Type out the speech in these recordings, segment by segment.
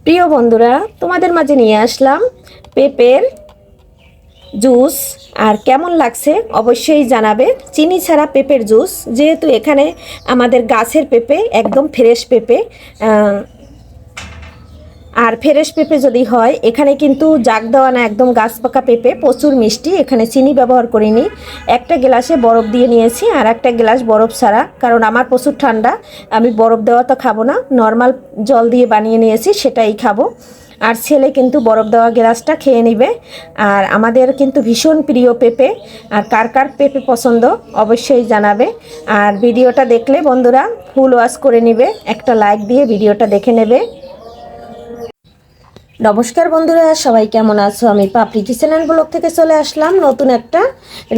প্রিয় বন্ধুরা, তোমাদের মাঝে নিয়ে আসলাম পেঁপের জুস। আর কেমন লাগছে অবশ্যই জানাবে। চিনি ছাড়া পেঁপের জুস, যেহেতু এখানে আমাদের গাছের পেঁপে, একদম ফ্রেশ পেঁপে। আর ফ্রেশ পেঁপে যদি হয়, এখানে কিন্তু জাগ দেওয়া না, একদম গাছ পাকা পেঁপে, প্রচুর মিষ্টি। এখানে চিনি ব্যবহার করিনি। একটা গ্লাসে বরফ দিয়ে নিয়েছি আর একটা গ্লাস বরফ ছাড়া, কারণ আমার প্রচুর ঠান্ডা, আমি বরফ দেওয়া তো খাবো না, নর্মাল জল দিয়ে বানিয়ে নিয়েছি, সেটাই খাবো। আর ছেলে কিন্তু বরফ দেওয়া গ্লাসটা খেয়ে নেবে। আর আমাদের কিন্তু ভীষণ প্রিয় পেঁপে। আর কার কার পেঁপে পছন্দ অবশ্যই জানাবে। আর ভিডিওটা দেখলে বন্ধুরা ফুল ওয়াশ করে নেবে, একটা লাইক দিয়ে ভিডিওটা দেখে নেবে। নমস্কার বন্ধুরা, সবাই কেমন আছো? আমি পাপড়ি কিচেন অ্যান্ড ব্লগ থেকে চলে আসলাম নতুন একটা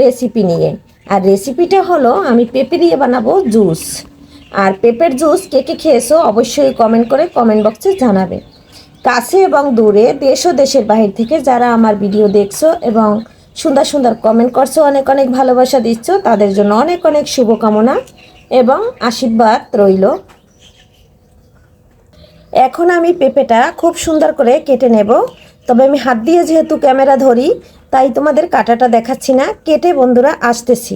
রেসিপি নিয়ে। আর রেসিপিটা হলো, আমি পেঁপে দিয়ে বানাবো জুস। আর পেঁপের জুস কে কে খেয়েছো অবশ্যই কমেন্ট করে কমেন্ট বক্সে জানাবে। কাছে এবং দূরে, দেশ ও দেশের বাহির থেকে যারা আমার ভিডিও দেখছো এবং সুন্দর সুন্দর কমেন্ট করছো, অনেক অনেক ভালোবাসা দিচ্ছ, তাদের জন্য অনেক অনেক শুভকামনা এবং আশীর্বাদ রইল। এখন আমি পেঁপেটা খুব সুন্দর করে কেটে নেব। তবে আমি হাত দিয়ে যেহেতু ক্যামেরা ধরি, তাই তোমাদের কাটাটা দেখাচ্ছি না, কেটে বন্ধুরা আসতেছি।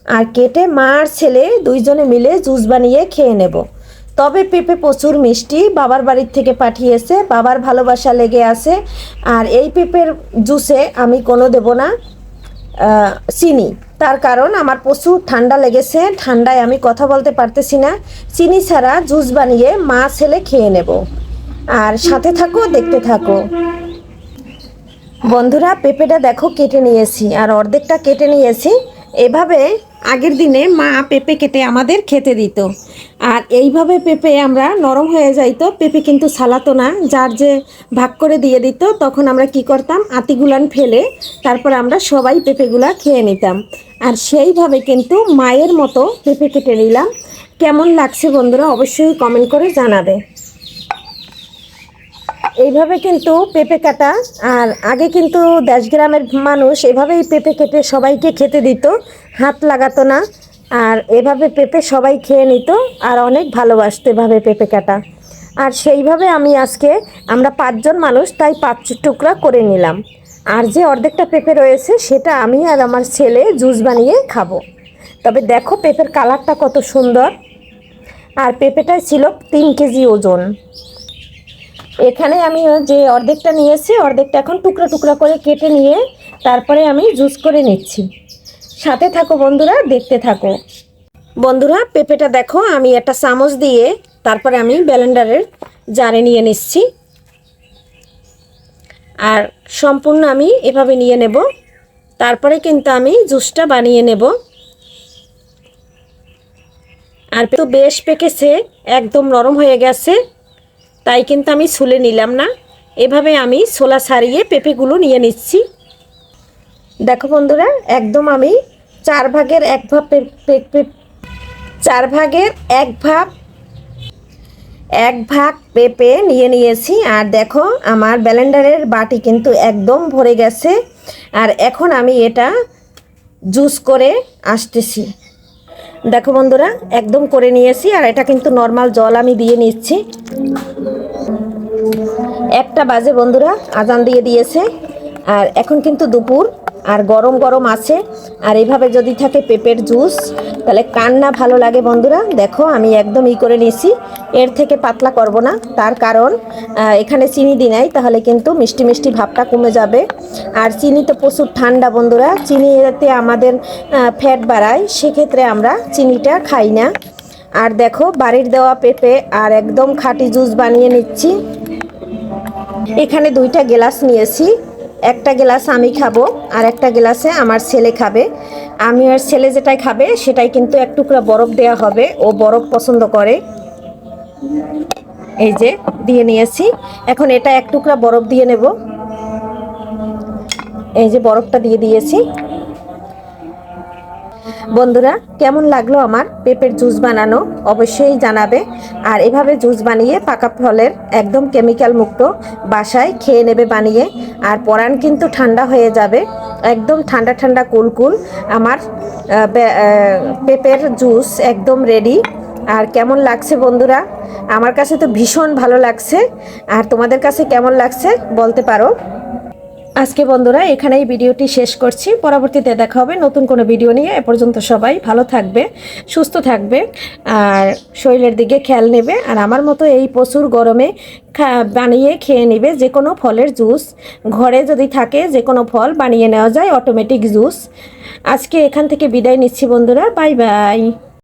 আর কেটে মা আর ছেলে দুইজনে মিলে জুস বানিয়ে খেয়ে নেব। তবে পেঁপে প্রচুর মিষ্টি, বাবার বাড়ির থেকে পাঠিয়েছে, বাবার ভালোবাসা লেগে আছে। আর এই পেঁপের জুসে আমি কোনো দেব না চিনি, তার কারণ আমার প্রচুর ঠান্ডা লেগেছে, ঠান্ডায় আমি কথা বলতে পারতেছি না। চিনি ছাড়া জুস বানিয়ে মা ছেলে খেয়ে নেব। আর সাথে থাকো, দেখতে থাকো বন্ধুরা। পেঁপেটা দেখো কেটে নিয়েছি, আর অর্ধেকটা কেটে নিয়েছি। এভাবে আগের দিনে মা পেঁপে কেটে আমাদের খেতে দিত। আর এইভাবে পেঁপে আমরা নরম হয়ে যাইতো, পেঁপে কিন্তু ছালাতো না, যার যে ভাগ করে দিয়ে দিত। তখন আমরা কি করতাম, আতিগুলান ফেলে তারপর আমরা সবাই পেঁপেগুলা খেয়ে নিতাম। আর সেইভাবে কিন্তু মায়ের মতো পেঁপে কেটে নিলাম। কেমন লাগছে বন্ধুরা অবশ্যই কমেন্ট করে জানাবে। এইভাবে কিন্তু পেঁপে কাটা। আর আগে কিন্তু 10 গ্রামের মানুষ এভাবেই পেঁপে কেটে সবাইকে খেতে দিত, হাত লাগাতো না। আর এভাবে পেঁপে সবাই খেয়ে নিত, আর অনেক ভালোবাসতো এভাবে পেঁপে কাটা। আর সেইভাবে আমি আজকে, আমরা 5 জন মানুষ, তাই 5 টুকরা করে নিলাম। আর যে অর্ধেকটা পেঁপে রয়েছে সেটা আমি আর আমার ছেলে জুস বানিয়ে খাবো। তবে দেখো পেঁপের কালারটা কত সুন্দর। আর পেঁপেটাই ছিল 3 কেজি ওজন। এখানে আমি যে অর্ধেকটা নিয়েছি, অর্ধেকটা এখন টুকরা টুকরা করে কেটে নিয়ে তারপরে আমি জুস করে নিচ্ছি। সাথে থাকো বন্ধুরা, দেখতে থাকো বন্ধুরা। পেঁপেটা দেখো আমি একটা চামচ দিয়ে তারপরে আমি ব্লেন্ডারের জারে নিয়ে নিচ্ছি। আর সম্পূর্ণ আমি এভাবে নিয়ে নেব, তারপরে কিন্তু আমি জুসটা বানিয়ে নেব। আর তো বেশ পেকেছে, একদম নরম হয়ে গেছে, তাই কিন্তু আমি ছুলে নিলাম না। এভাবে আমি ছোলা ছাড়িয়ে পেঁপেগুলো নিয়ে নিচ্ছি। দেখো বন্ধুরা, একদম আমি 4 ভাগের 1 ভাগ 4 ভাগের 1 ভাগ পেঁপে নিয়ে নিয়েছি। আর দেখো আমার ব্লেন্ডারের বাটি কিন্তু একদম ভরে গেছে। আর এখন আমি এটা জুস করে আসতেছি। দেখো বন্ধুরা, একদম করে নিয়েছি। আর এটা কিন্তু নর্মাল জল আমি দিয়ে নিচ্ছি। 1টা বাজে বন্ধুরা, আজান দিয়ে দিয়েছে। আর এখন কিন্তু দুপুর, আর গরম গরম আছে। আর এইভাবে যদি থাকে পেঁপের জুস, তাহলে কার না ভালো লাগে বন্ধুরা। দেখো আমি একদম করে নিয়েছি, এর থেকে পাতলা করব না, তার কারণ এখানে চিনি দিই নাই, তাহলে কিন্তু মিষ্টি মিষ্টি ভাবটা কমে যাবে। আর চিনি তো প্রচুর ঠান্ডা বন্ধুরা, চিনিতে আমাদের ফ্যাট বাড়ায়, সেক্ষেত্রে আমরা চিনিটা খাই না। আর দেখো বাড়ির দেওয়া পেঁপে, আর একদম খাঁটি জুস বানিয়ে নিচ্ছি। এখানে 2টা গ্লাস নিয়েছি, একটা গ্লাস আমি খাবো আর একটা গ্লাসে আমার ছেলে খাবে। আমি আর ছেলে যেটাই খাবে সেটাই কিন্তু 1 টুকরা বরফ দেওয়া হবে, ও বরফ পছন্দ করে। এই যে দিয়ে নিয়েছি, এখন এটা 1 টুকরা বরফ দিয়ে নেব। এই যে বরফটা দিয়ে দিয়েছি। বন্ধুরা, কেমন লাগলো আমার পেঁপের জুস বানানো অবশ্যই জানাবে। আর এভাবে জুস বানিয়ে পাকা ফলের, একদম কেমিক্যাল মুক্ত, বাসায় খেয়ে নেবে বানিয়ে। আর পরান কিন্তু ঠান্ডা হয়ে যাবে, একদম ঠান্ডা ঠান্ডা কুলকুল আমার পেঁপের জুস একদম রেডি। আর কেমন লাগছে বন্ধুরা? আমার কাছে তো ভীষণ ভালো লাগছে, আর তোমাদের কাছে কেমন লাগছে বলতে পারো। আজকে বন্ধুরা এখানেই ভিডিওটি শেষ করছি, পরবর্তীতে দেখা হবে নতুন কোনো ভিডিও নিয়ে। এ পর্যন্ত সবাই ভালো থাকবে, সুস্থ থাকবে, আর শরীরের দিকে খেয়াল নেবে। আর আমার মতো এই প্রচুর গরমে বানিয়ে খেয়ে নেবে যে কোনো ফলের জুস। ঘরে যদি থাকে যে কোনো ফল বানিয়ে নেওয়া যায় অটোমেটিক জুস। আজকে এখান থেকে বিদায় নিচ্ছি বন্ধুরা, বাই বাই।